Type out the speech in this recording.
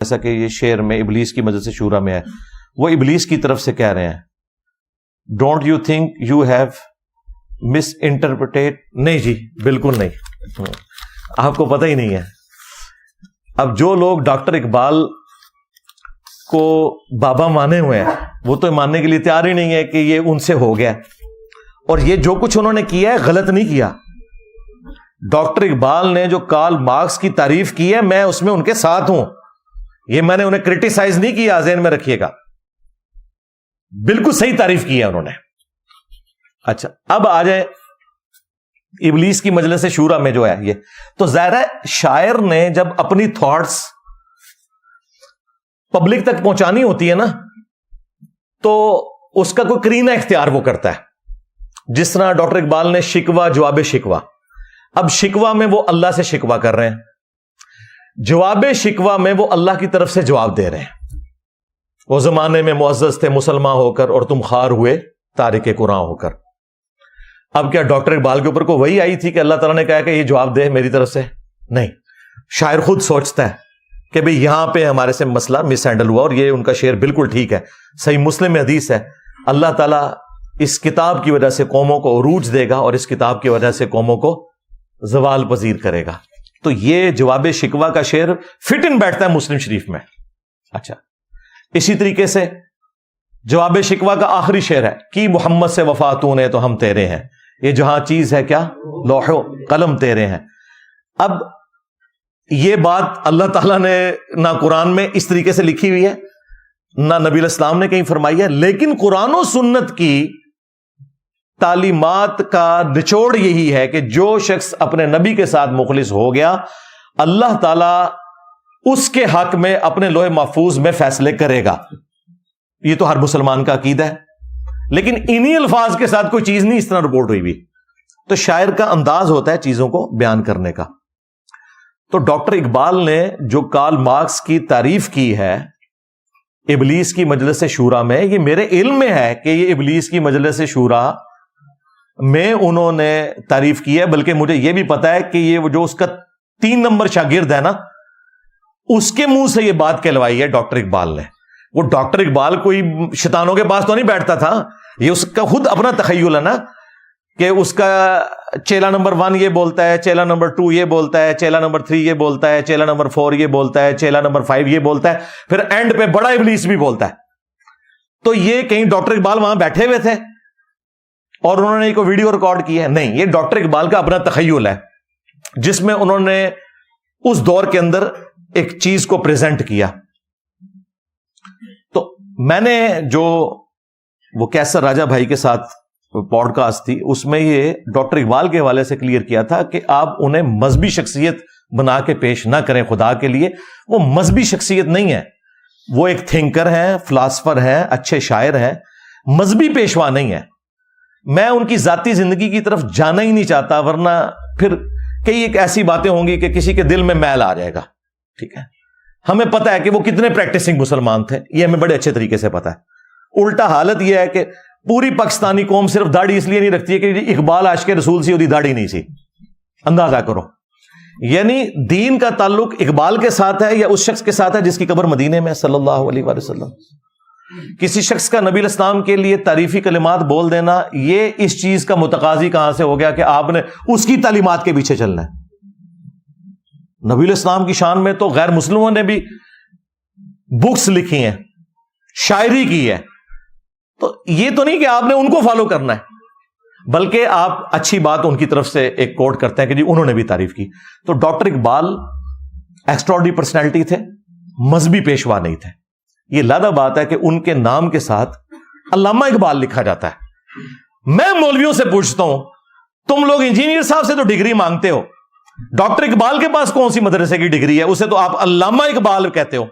جیسا کہ یہ شعر میں ابلیس کی مجلس شورا میں ہے، وہ ابلیس کی طرف سے کہہ رہے ہیں don't you think you have miss interpreted. نہیں جی بالکل نہیں، آپ کو پتہ ہی نہیں ہے. اب جو لوگ ڈاکٹر اقبال کو بابا مانے ہوئے ہیں وہ تو ماننے کے لیے تیار ہی نہیں ہے کہ یہ ان سے ہو گیا، اور یہ جو کچھ انہوں نے کیا ہے غلط نہیں کیا. ڈاکٹر اقبال نے جو کارل مارکس کی تعریف کی ہے میں اس میں ان کے ساتھ ہوں، یہ میں نے انہیں کرٹیسائز نہیں کیا، ذہن میں رکھیے گا، بالکل صحیح تعریف کی ہے انہوں نے. اچھا اب آ جائیں ابلیس کی مجلس شورا میں جو ہے یہ تو ظاہر ہے شاعر نے جب اپنی تھاٹس پبلک تک پہنچانی ہوتی ہے نا تو اس کا کوئی کرینہ اختیار وہ کرتا ہے. جس طرح ڈاکٹر اقبال نے شکوہ جواب شکوہ، اب شکوہ میں وہ اللہ سے شکوہ کر رہے ہیں، جواب شکوہ میں وہ اللہ کی طرف سے جواب دے رہے ہیں. وہ زمانے میں معزز تھے مسلمان ہو کر اور تم خار ہوئے تارک قرآن ہو کر. اب کیا ڈاکٹر اقبال کے اوپر کو وہی آئی تھی کہ اللہ تعالیٰ نے کہا کہ یہ جواب دے میری طرف سے؟ نہیں، شاعر خود سوچتا ہے کہ بھئی یہاں پہ ہمارے سے مسئلہ مس ہینڈل ہوا، اور یہ ان کا شعر بالکل ٹھیک ہے. صحیح مسلم میں حدیث ہے اللہ تعالیٰ اس کتاب کی وجہ سے قوموں کو عروج دے گا اور اس کتاب کی وجہ سے قوموں کو زوال پذیر کرے گا. تو یہ جواب شکوہ کا شعر فٹ ان بیٹھتا ہے مسلم شریف میں. اچھا اسی طریقے سے جواب شکوہ کا آخری شعر ہے کہ محمد سے وفا تو نے تو ہم تیرے ہیں، یہ جہاں چیز ہے کیا لوح و قلم تیرے ہیں. اب یہ بات اللہ تعالیٰ نے نہ قرآن میں اس طریقے سے لکھی ہوئی ہے نہ نبی علیہ السلام نے کہیں فرمائی ہے، لیکن قرآن و سنت کی تعلیمات کا نچوڑ یہی ہے کہ جو شخص اپنے نبی کے ساتھ مخلص ہو گیا اللہ تعالیٰ اس کے حق میں اپنے لوح محفوظ میں فیصلے کرے گا. یہ تو ہر مسلمان کا عقیدہ ہے، لیکن انہی الفاظ کے ساتھ کوئی چیز نہیں اس طرح رپورٹ ہوئی بھی. تو شاعر کا انداز ہوتا ہے چیزوں کو بیان کرنے کا. تو ڈاکٹر اقبال نے جو کارل مارکس کی تعریف کی ہے ابلیس کی مجلس شورا میں، یہ میرے علم میں ہے کہ یہ ابلیس کی مجلس شورا میں انہوں نے تعریف کی ہے، بلکہ مجھے یہ بھی پتا ہے کہ یہ جو اس کا 3 نمبر شاگرد ہے نا اس کے منہ سے یہ بات کہلوائی ہے ڈاکٹر اقبال نے. وہ ڈاکٹر اقبال کوئی شیطانوں کے پاس تو نہیں بیٹھتا تھا، یہ اس کا خود اپنا تخیل ہے نا کہ اس کا چیلا نمبر 1 یہ بولتا ہے، چیلا نمبر 2 یہ بولتا ہے، چیلا نمبر 3 یہ بولتا ہے، چیلا نمبر 4 یہ بولتا ہے، چیلا نمبر 5 یہ بولتا ہے، پھر اینڈ پہ بڑا ابلیس بھی بولتا ہے. تو یہ کہیں ڈاکٹر اقبال وہاں بیٹھے ہوئے تھے اور انہوں نے کوئی ویڈیو ریکارڈ کی ہے؟ نہیں، یہ ڈاکٹر اقبال کا اپنا تخیل ہے جس میں انہوں نے اس دور کے اندر ایک چیز کو پریزنٹ کیا. تو میں نے جو وہ کیسر راجہ بھائی کے ساتھ پوڈ کاسٹ تھی اس میں یہ ڈاکٹر اقبال کے حوالے سے کلیئر کیا تھا کہ آپ انہیں مذہبی شخصیت بنا کے پیش نہ کریں خدا کے لیے. وہ مذہبی شخصیت نہیں ہے، وہ ایک تھنکر ہیں، فلاسفر ہیں، اچھے شاعر ہیں، مذہبی پیشوا نہیں ہے. میں ان کی ذاتی زندگی کی طرف جانا ہی نہیں چاہتا، ورنہ پھر کئی ایک ایسی باتیں ہوں گی کہ کسی کے دل میں میل آ جائے گا. ٹھیک ہے، ہمیں پتا ہے کہ وہ کتنے پریکٹسنگ مسلمان تھے، یہ ہمیں بڑے اچھے طریقے سے پتا ہے. الٹا حالت یہ ہے کہ پوری پاکستانی قوم صرف داڑھی اس لیے نہیں رکھتی ہے کہ اقبال عاشق رسول سی، داڑھی نہیں سی. اندازہ کرو، یعنی دین کا تعلق اقبال کے ساتھ ہے یا اس شخص کے ساتھ ہے جس کی قبر مدینے میں صلی اللہ علیہ وآلہ وسلم. کسی شخص کا نبی علیہ السلام کے لیے تعریفی کلمات بول دینا یہ اس چیز کا متقاضی کہاں سے ہو گیا کہ آپ نے اس کی تعلیمات کے پیچھے چلنا ہے. نبی علیہ السلام کی شان میں تو غیر مسلموں نے بھی بکس لکھی ہیں، شاعری کی ہے. تو یہ تو نہیں کہ آپ نے ان کو فالو کرنا ہے، بلکہ آپ اچھی بات ان کی طرف سے ایک کوٹ کرتے ہیں کہ جی انہوں نے بھی تعریف کی. تو ڈاکٹر اقبال ایکسٹراڈنری پرسنالٹی تھے، مذہبی پیشوا نہیں تھے. یہ لادہ بات ہے کہ ان کے نام کے ساتھ علامہ اقبال لکھا جاتا ہے. میں مولویوں سے پوچھتا ہوں تم لوگ انجینئر صاحب سے تو ڈگری مانگتے ہو، ڈاکٹر اقبال کے پاس کون سی مدرسے کی ڈگری ہے؟ اسے تو آپ علامہ اقبال کہتے ہو.